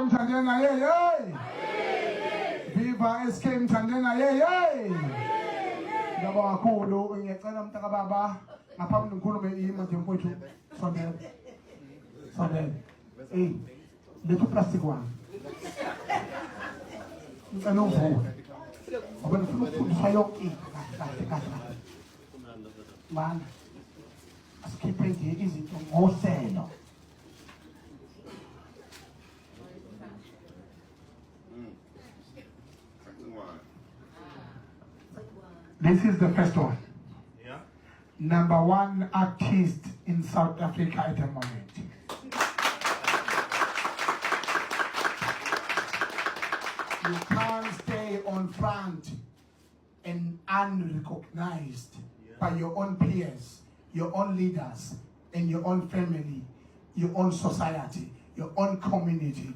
mthandena yey. Viva SK mthandena yey. Ngiyabonga kakhulu ngiyacela mntaka baba ngaphambi ngikhulume ima nje mfowethu sondela. Sondela. Lethu plastic one. Ngicela uvuke. Ngoba ngifuna ukufundisa yonke into kahle. Mana. Asikhiphe nje izinto ngohlelo. This is the first one. Yeah. Number one artist in South Africa at the moment. You can't stay on front and unrecognized by your own peers, your own leaders, and your own family, your own society, your own community.